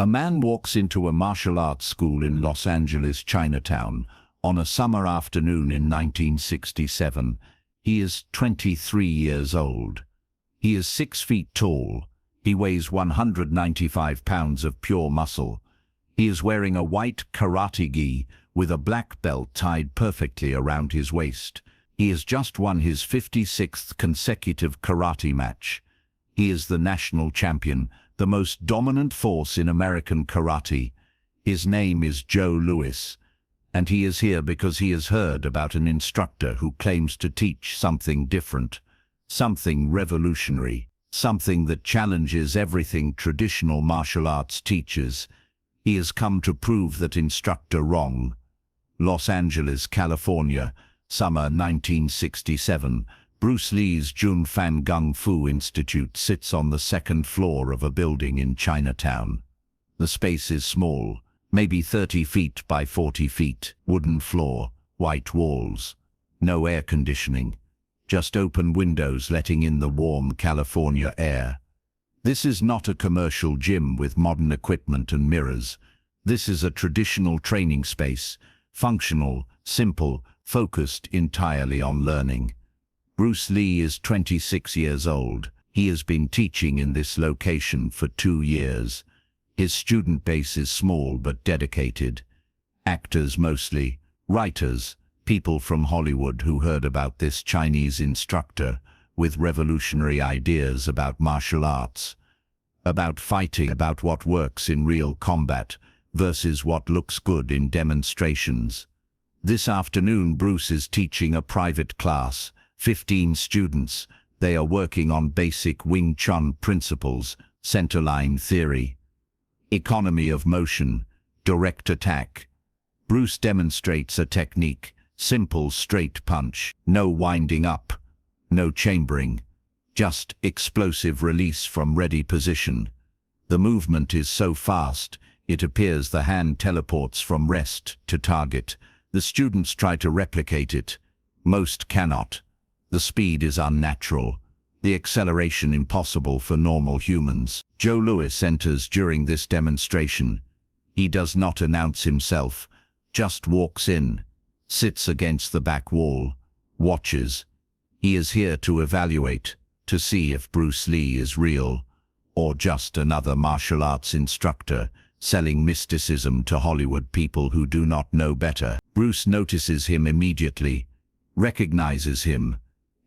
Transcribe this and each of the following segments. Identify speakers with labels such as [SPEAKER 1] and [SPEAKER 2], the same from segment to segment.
[SPEAKER 1] A man walks into a martial arts school in Los Angeles, Chinatown, on a summer afternoon in 1967. He is 23 years old. He is 6 feet tall. He weighs 195 pounds of pure muscle. He is wearing a white karate gi with a black belt tied perfectly around his waist. He has just won his 56th consecutive karate match. He is the national champion, the most dominant force in American karate. His name is Joe Louis, and he is here because he has heard about an instructor who claims to teach something different, something revolutionary, something that challenges everything traditional martial arts teaches. He has come to prove that instructor wrong. Los Angeles, California, summer 1967. Bruce Lee's Junfan Gung Fu Institute sits on the second floor of a building in Chinatown. The space is small, maybe 30 feet by 40 feet, wooden floor, white walls. No air conditioning, just open windows letting in the warm California air. This is not a commercial gym with modern equipment and mirrors. This is a traditional training space, functional, simple, focused entirely on learning. Bruce Lee is 26 years old. He has been teaching in this location for 2 years. His student base is small but dedicated. Actors mostly, writers, people from Hollywood who heard about this Chinese instructor with revolutionary ideas about martial arts, about fighting, about what works in real combat versus what looks good in demonstrations. This afternoon Bruce is teaching a private class, 15 students. They are working on basic Wing Chun principles, centerline theory, economy of motion, direct attack. Bruce demonstrates a technique, simple straight punch, no winding up, no chambering, just explosive release from ready position. The movement is so fast, it appears the hand teleports from rest to target. The students try to replicate it. Most cannot. The speed is unnatural, the acceleration impossible for normal humans. Joe Louis enters during this demonstration. He does not announce himself, just walks in, sits against the back wall, watches. He is here to evaluate, to see if Bruce Lee is real, or just another martial arts instructor selling mysticism to Hollywood people who do not know better. Bruce notices him immediately, recognizes him.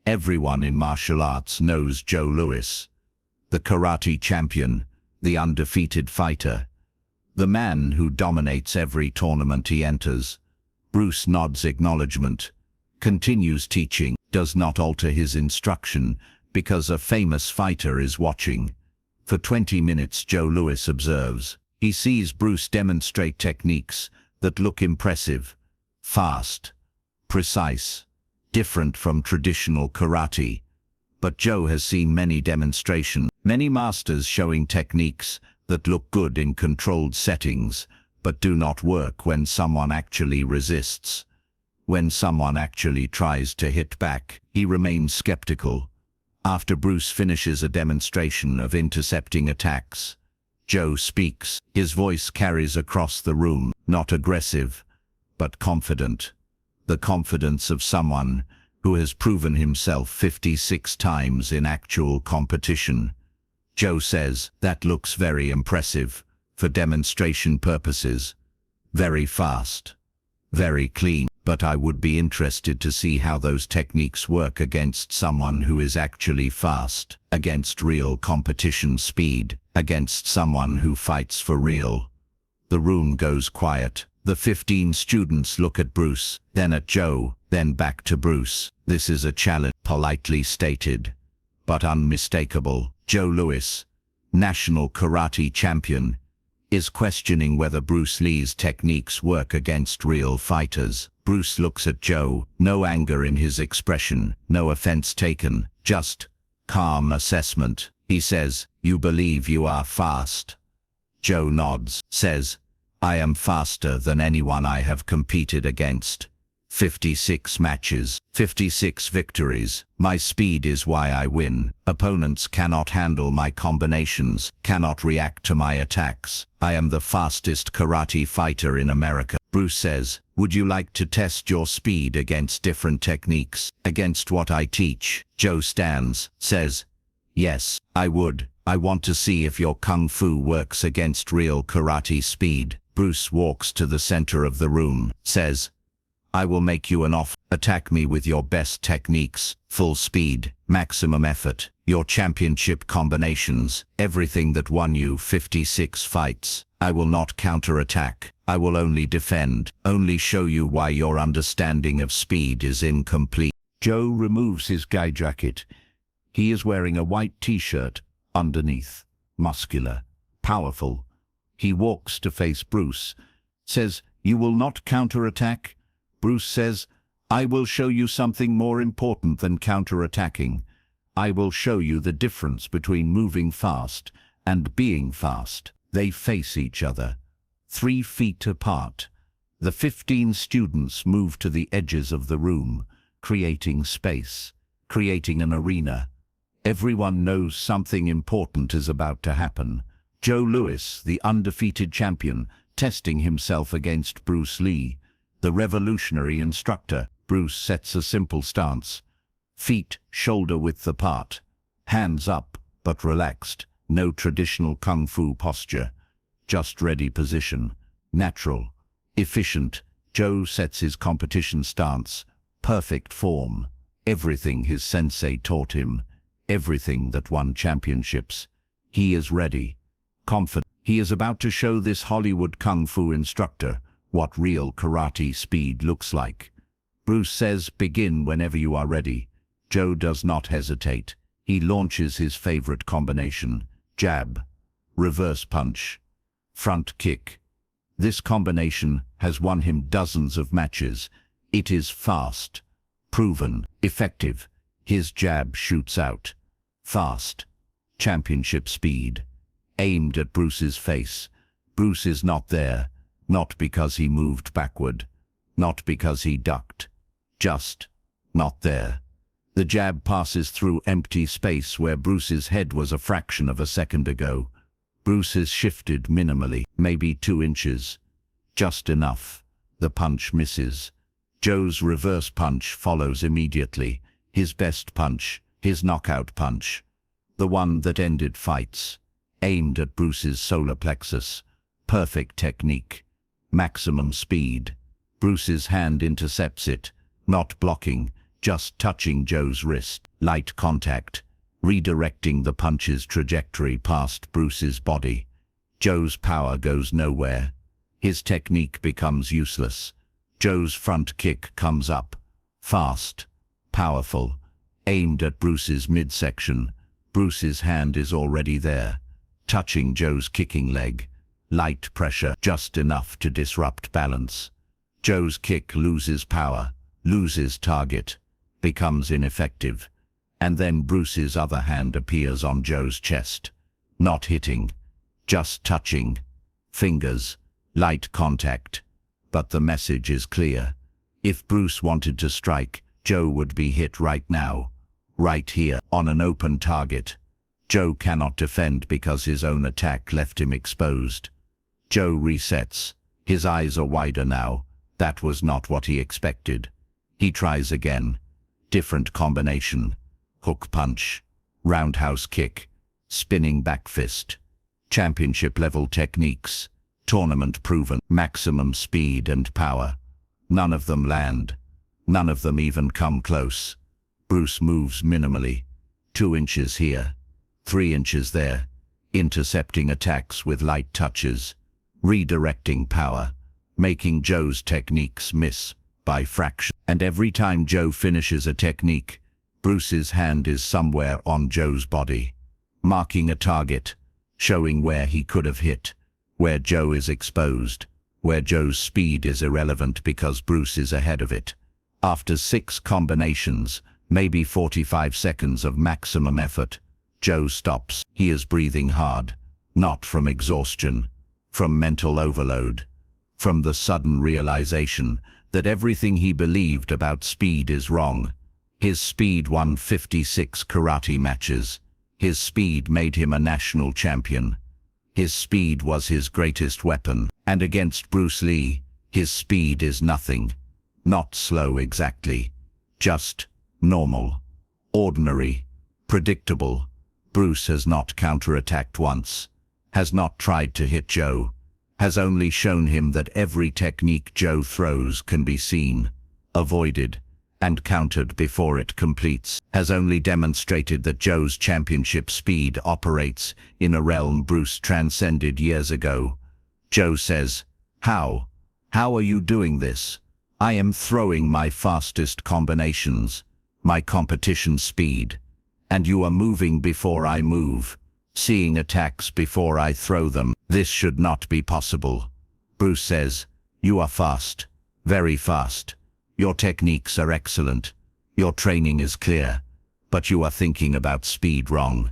[SPEAKER 1] Everyone in martial arts knows Joe Louis, the karate champion, the undefeated fighter, the man who dominates every tournament he enters. Bruce nods acknowledgement, continues teaching, does not alter his instruction because a famous fighter is watching. For 20 minutes Joe Louis observes. He sees Bruce demonstrate techniques that look impressive, fast, precise, different from traditional karate. But Joe has seen many demonstrations, many masters showing techniques that look good in controlled settings, but do not work when someone actually resists. When someone actually tries to hit back, he remains skeptical. After Bruce finishes a demonstration of intercepting attacks, Joe speaks. His voice carries across the room, not aggressive, but confident. The confidence of someone who has proven himself 56 times in actual competition. Joe says, "That looks very impressive for demonstration purposes. Very fast, very clean, but I would be interested to see how those techniques work against someone who is actually fast, against real competition speed, against someone who fights for real." The room goes quiet. The 15 students look at Bruce, then at Joe, then back to Bruce. This is a challenge, politely stated, but unmistakable. Joe Louis, national karate champion, is questioning whether Bruce Lee's techniques work against real fighters. Bruce looks at Joe, no anger in his expression, no offense taken, just calm assessment. He says, "You believe you are fast?" Joe nods, says, "I am faster than anyone I have competed against. 56 matches, 56 victories. My speed is why I win. Opponents cannot handle my combinations, cannot react to my attacks. I am the fastest karate fighter in America. Bruce says, would you like to test your speed against different techniques, against what I teach? Joe stands, says, yes, I would. I want to see if your kung fu works against real karate speed. Bruce walks to the center of the room, says, I will make you an offer. Attack me with your best techniques, full speed, maximum effort, your championship combinations, everything that won you 56 fights. I will not counterattack. I will only defend, only show you why your understanding of speed is incomplete. Joe removes his guy jacket. He is wearing a white t-shirt underneath, muscular, powerful. He walks to face Bruce, says, you will not counterattack? Bruce says, I will show you something more important than counterattacking. I will show you the difference between moving fast and being fast. They face each other, 3 feet apart. The 15 students move to the edges of the room, creating space, creating an arena. Everyone knows something important is about to happen. Joe Louis, the undefeated champion, testing himself against Bruce Lee, the revolutionary instructor. Bruce sets a simple stance. Feet shoulder-width apart. Hands up, but relaxed. No traditional kung fu posture. Just ready position. Natural. Efficient. Joe sets his competition stance. Perfect form. Everything his sensei taught him. Everything that won championships. He is ready. Confident. He is about to show this Hollywood kung fu instructor what real karate speed looks like. Bruce says, begin whenever you are ready. Joe does not hesitate. He launches his favorite combination. Jab, reverse punch, front kick. This combination has won him dozens of matches. It is fast, proven, effective. His jab shoots out. Fast. Championship speed. Aimed at Bruce's face. Bruce is not there. Not because he moved backward. Not because he ducked. Just not there. The jab passes through empty space where Bruce's head was a fraction of a second ago. Bruce has shifted minimally, maybe 2 inches. Just enough. The punch misses. Joe's reverse punch follows immediately. His best punch, his knockout punch. The one that ended fights. Aimed at Bruce's solar plexus. Perfect technique. Maximum speed. Bruce's hand intercepts it, not blocking, just touching Joe's wrist. Light contact, redirecting the punch's trajectory past Bruce's body. Joe's power goes nowhere. His technique becomes useless. Joe's front kick comes up. Fast, powerful, aimed at Bruce's midsection. Bruce's hand is already there, touching Joe's kicking leg. Light pressure, just enough to disrupt balance. Joe's kick loses power, loses target, becomes ineffective. And then Bruce's other hand appears on Joe's chest. Not hitting, just touching. Fingers, light contact. But the message is clear. If Bruce wanted to strike, Joe would be hit right now. Right here, on an open target. Joe cannot defend because his own attack left him exposed. Joe resets. His eyes are wider now. That was not what he expected. He tries again. Different combination. Hook punch. Roundhouse kick. Spinning back fist. Championship level techniques. Tournament proven. Maximum speed and power. None of them land. None of them even come close. Bruce moves minimally. 2 inches here. 3 inches there. Intercepting attacks with light touches. Redirecting power, making Joe's techniques miss by fraction. And every time Joe finishes a technique, Bruce's hand is somewhere on Joe's body, marking a target, showing where he could have hit, where Joe is exposed, where Joe's speed is irrelevant because Bruce is ahead of it. After 6 combinations, maybe 45 seconds of maximum effort, Joe stops. He is breathing hard, not from exhaustion, from mental overload, from the sudden realization that everything he believed about speed is wrong. His speed won 56 karate matches. His speed made him a national champion. His speed was his greatest weapon. And against Bruce Lee, his speed is nothing. Not slow exactly. Just normal. Ordinary. Predictable. Bruce has not counterattacked once. Has not tried to hit Joe. Has only shown him that every technique Joe throws can be seen, avoided, and countered before it completes. Has only demonstrated that Joe's championship speed operates in a realm Bruce transcended years ago. Joe says, "How? How are you doing this? I am throwing my fastest combinations, my competition speed, and you are moving before I move, seeing attacks before I throw them. This should not be possible." Bruce says, "You are fast, very fast. Your techniques are excellent. Your training is clear, but you are thinking about speed wrong.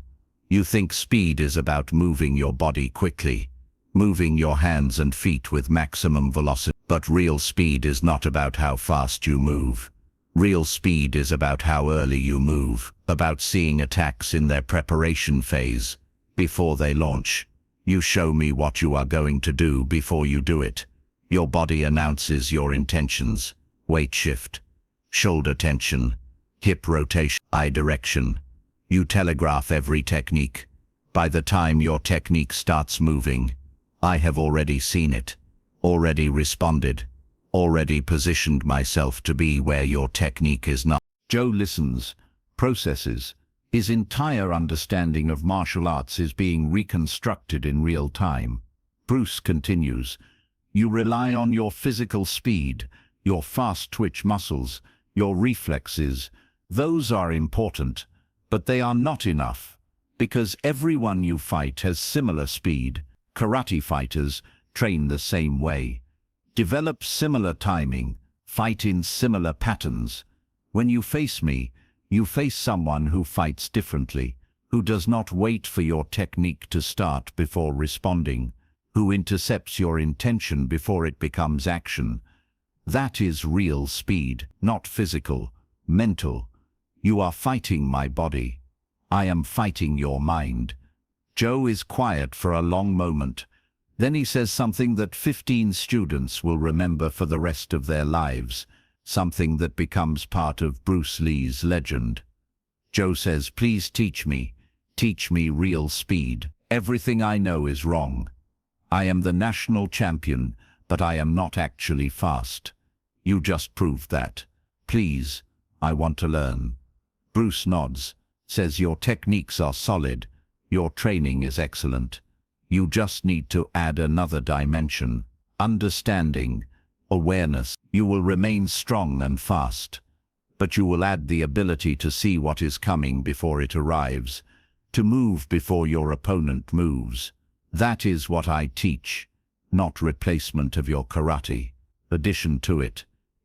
[SPEAKER 1] You think speed is about moving your body quickly, moving your hands and feet with maximum velocity. But real speed is not about how fast you move. Real speed is about how early you move, about seeing attacks in their preparation phase, before they launch. You show me what you are going to do before you do it. Your body announces your intentions. Weight shift, shoulder tension, hip rotation, eye direction. You telegraph every technique. By the time your technique starts moving, I have already seen it, already responded, already positioned myself to be where your technique is not." Joe listens, processes. His entire understanding of martial arts is being reconstructed in real time. Bruce continues, "You rely on your physical speed, your fast twitch muscles, your reflexes. Those are important, but they are not enough, because everyone you fight has similar speed. Karate fighters train the same way, develop similar timing, fight in similar patterns. When you face me, you face someone who fights differently, who does not wait for your technique to start before responding, who intercepts your intention before it becomes action. That is real speed, not physical, mental. You are fighting my body. I am fighting your mind." Joe is quiet for a long moment. Then he says something that 15 students will remember for the rest of their lives, something that becomes part of Bruce Lee's legend. Joe says, "Please teach me real speed. Everything I know is wrong. I am the national champion, but I am not actually fast. You just proved that. Please, I want to learn." Bruce nods, says, "Your techniques are solid. Your training is excellent. You just need to add another dimension, understanding, awareness. You will remain strong and fast, but you will add the ability to see what is coming before it arrives, to move before your opponent moves. That is what I teach, not replacement of your karate. Addition to it,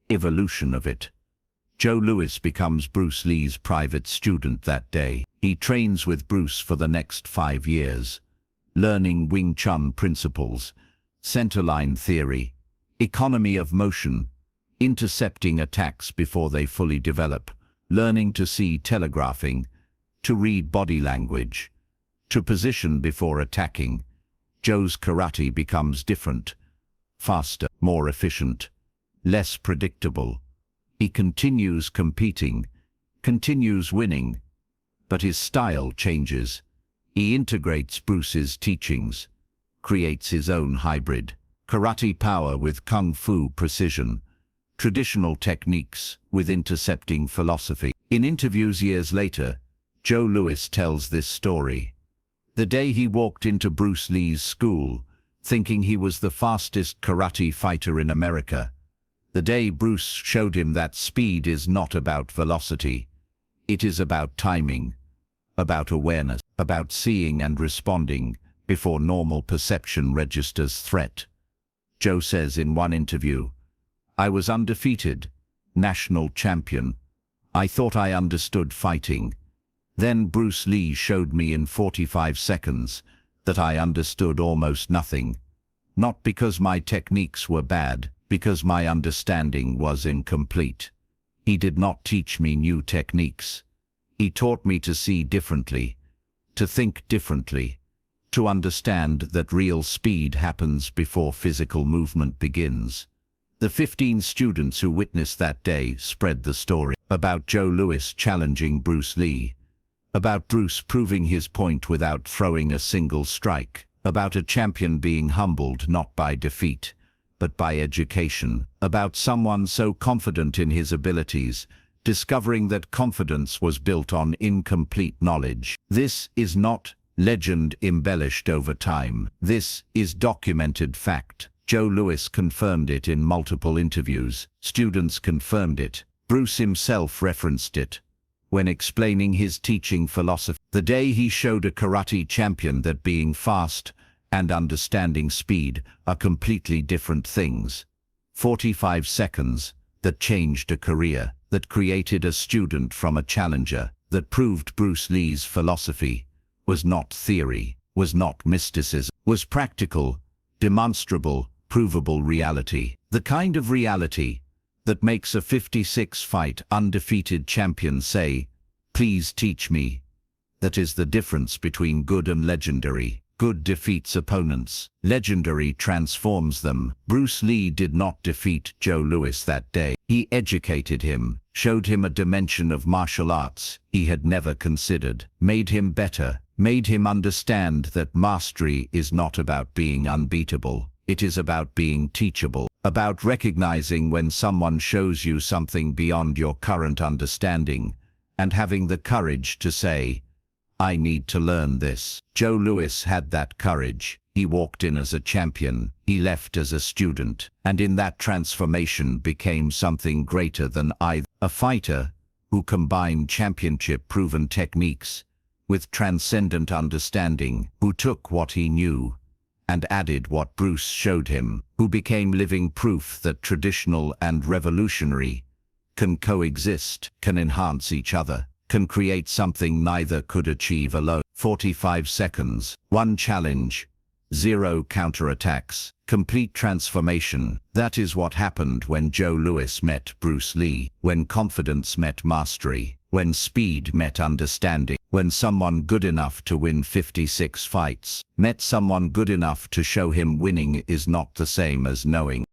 [SPEAKER 1] evolution of it." Joe Louis becomes Bruce Lee's private student that day. He trains with Bruce for the next 5 years, learning Wing Chun principles, centerline theory, economy of motion, intercepting attacks before they fully develop, learning to see telegraphing, to read body language, to position before attacking. Joe's karate becomes different, faster, more efficient, less predictable. He continues competing, continues winning, but his style changes. He integrates Bruce's teachings, creates his own hybrid. Karate power with kung fu precision, traditional techniques with intercepting philosophy. In interviews years later, Joe Louis tells this story. The day he walked into Bruce Lee's school, thinking he was the fastest karate fighter in America. The day Bruce showed him that speed is not about velocity. It is about timing, about awareness, about seeing and responding before normal perception registers threat. Joe says in one interview, "I was undefeated, national champion. I thought I understood fighting. Then Bruce Lee showed me in 45 seconds that I understood almost nothing. Not because my techniques were bad, because my understanding was incomplete. He did not teach me new techniques. He taught me to see differently, to think differently, to understand that real speed happens before physical movement begins. The 15 students who witnessed that day spread the story about Joe Louis challenging Bruce Lee, about Bruce proving his point without throwing a single strike, about a champion being humbled not by defeat, but by education, about someone so confident in his abilities, discovering that confidence was built on incomplete knowledge. This is not legend embellished over time. This is documented fact. Joe Louis confirmed it in multiple interviews. Students confirmed it. Bruce himself referenced it when explaining his teaching philosophy. The day he showed a karate champion that being fast and understanding speed are completely different things. 45 seconds that changed a career, that created a student from a challenger, that proved Bruce Lee's philosophy was not theory, was not mysticism, was practical, demonstrable, provable reality. The kind of reality that makes a 56-fight undefeated champion say, "Please teach me." That is the difference between good and legendary. Good defeats opponents. Legendary transforms them. Bruce Lee did not defeat Joe Louis that day. He educated him, showed him a dimension of martial arts he had never considered, made him better, made him understand that mastery is not about being unbeatable. It is about being teachable, about recognizing when someone shows you something beyond your current understanding, and having the courage to say, "I need to learn this." Joe Louis had that courage. He walked in as a champion, he left as a student, and in that transformation became something greater than either. A fighter who combined championship-proven techniques with transcendent understanding, who took what he knew and added what Bruce showed him, who became living proof that traditional and revolutionary can coexist, can enhance each other, can create something neither could achieve alone. 45 seconds, one challenge, 0 counterattacks, complete transformation. That is what happened when Joe Louis met Bruce Lee, when confidence met mastery, when speed met understanding, when someone good enough to win 56 fights met someone good enough to show him winning is not the same as knowing.